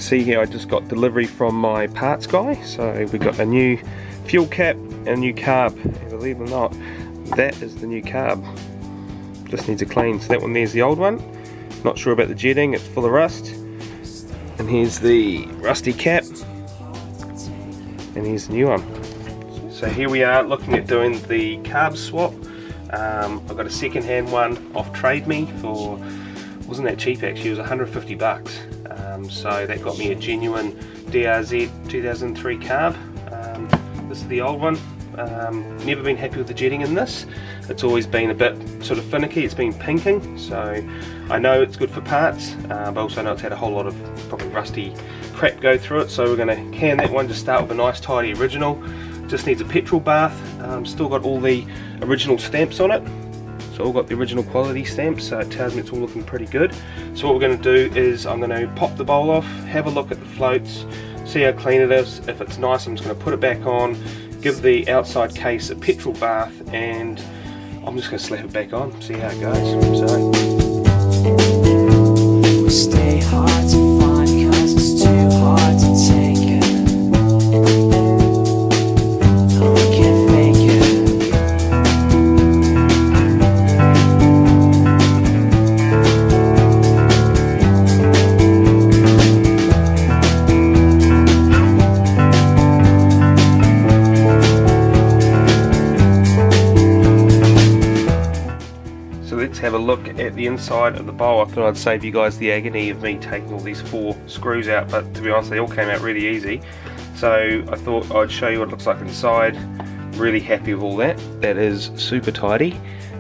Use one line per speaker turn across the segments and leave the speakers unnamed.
see here, I just got delivery from my parts guy. So we got a new fuel cap and a new carb. And believe it or not, that is the new carb. Just needs a clean. So that one there's the old one. Not sure about the jetting, it's full of rust. And here's the rusty cap. And here's the new one. So here we are looking at doing the carb swap. I've got a second-hand one off Trade Me for, wasn't that cheap actually, it was 150 bucks. So that got me a genuine DRZ125L Carb. This is the old one. Never been happy with the jetting in this. It's always been a bit sort of finicky, it's been pinking, so I know it's good for parts, but also I know it's had a whole lot of probably rusty crap go through it, so we're going to can that one, just start with a nice tidy original. Just needs a petrol bath. Still got all the original stamps on it, so all got the original quality stamps, so it tells me it's all looking pretty good. So what we're going to do is I'm going to pop the bowl off, have a look at the floats, see how clean it is. If it's nice, I'm just going to put it back on, give the outside case a petrol bath, and I'm just going to slap it back on, see how it goes. So we stay hard to find cause it's too hard to take it. No, we can't fake it. Let's have a look at the inside of the bowl. I thought I'd save you guys the agony of me taking all these 4 screws out, but to be honest they all came out really easy. So I thought I'd show you what it looks like inside. Really happy with all that. That is super tidy.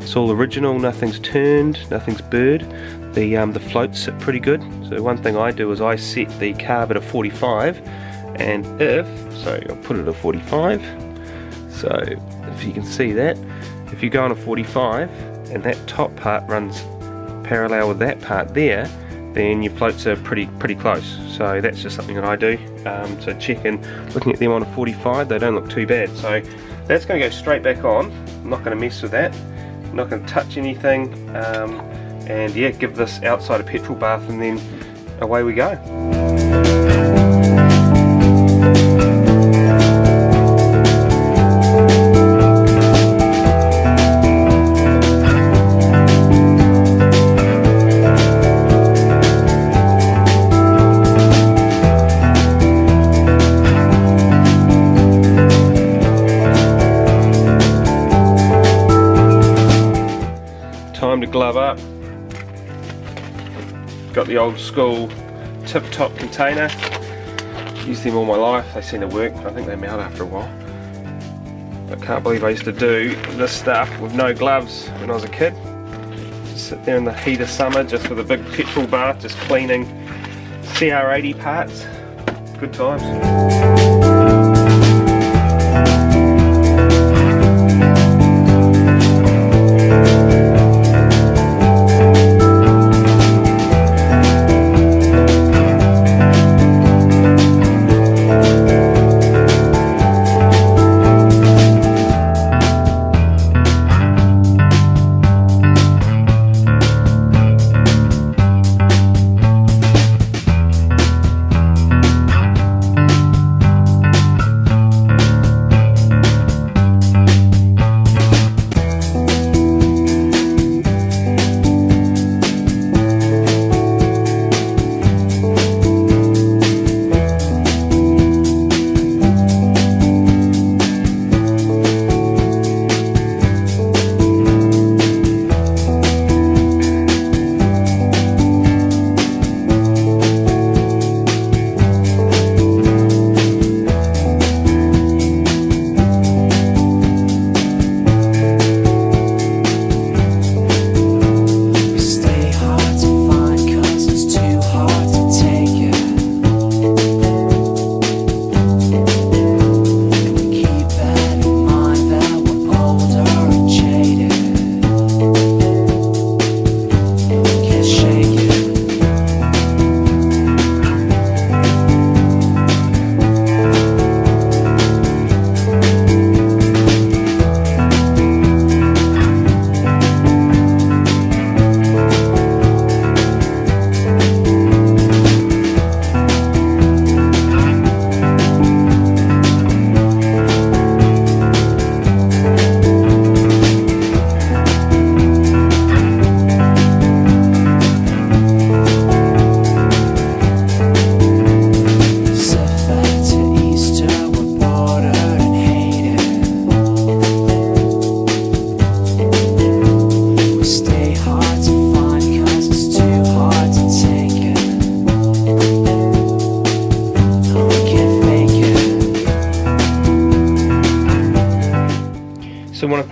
It's all original, nothing's turned, nothing's burred. The floats sit pretty good. So one thing I do is I set the carb at a 45, and I'll put it at a 45. So if you can see that, if you go on a 45, and that top part runs parallel with that part there, then your floats are pretty close. So that's just something that I do. So checking, looking at them on a 45, they don't look too bad. So that's going to go straight back on. I'm not going to mess with that. I'm not going to touch anything. And yeah, give this outside a petrol bath, and then away we go. Time to glove up. Got the old school tip top container. Used them all my life, they seem to work. I think they melt after a while. But can't believe I used to do this stuff with no gloves when I was a kid. Just sit there in the heat of summer just with a big petrol bath, just cleaning CR80 parts. Good times.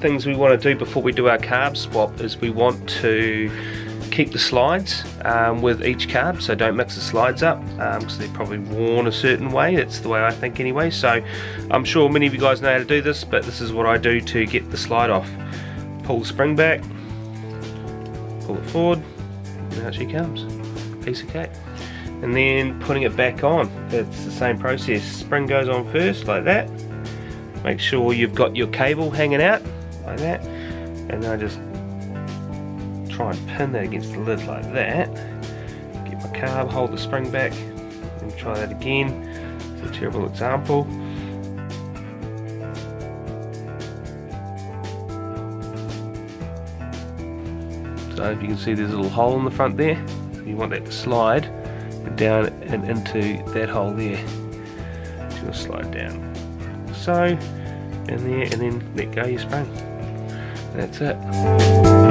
things we want to do before we do our carb swap is we want to keep the slides with each carb, so don't mix the slides up because they're probably worn a certain way. That's the way I think anyway. So I'm sure many of you guys know how to do this, but this is what I do to get the slide off. Pull the spring back, pull it forward, and out she comes. Piece of cake. And then putting it back on, it's the same process. Spring goes on first like that. Make sure you've got your cable hanging out like that, and then I just try and pin that against the lid like that. Get my carb, hold the spring back, and try that again. It's a terrible example. So if you can see there's a little hole in the front there, so you want that to slide down and into that hole there. So you'll slide down so, and there, and then let go your spring. That's it.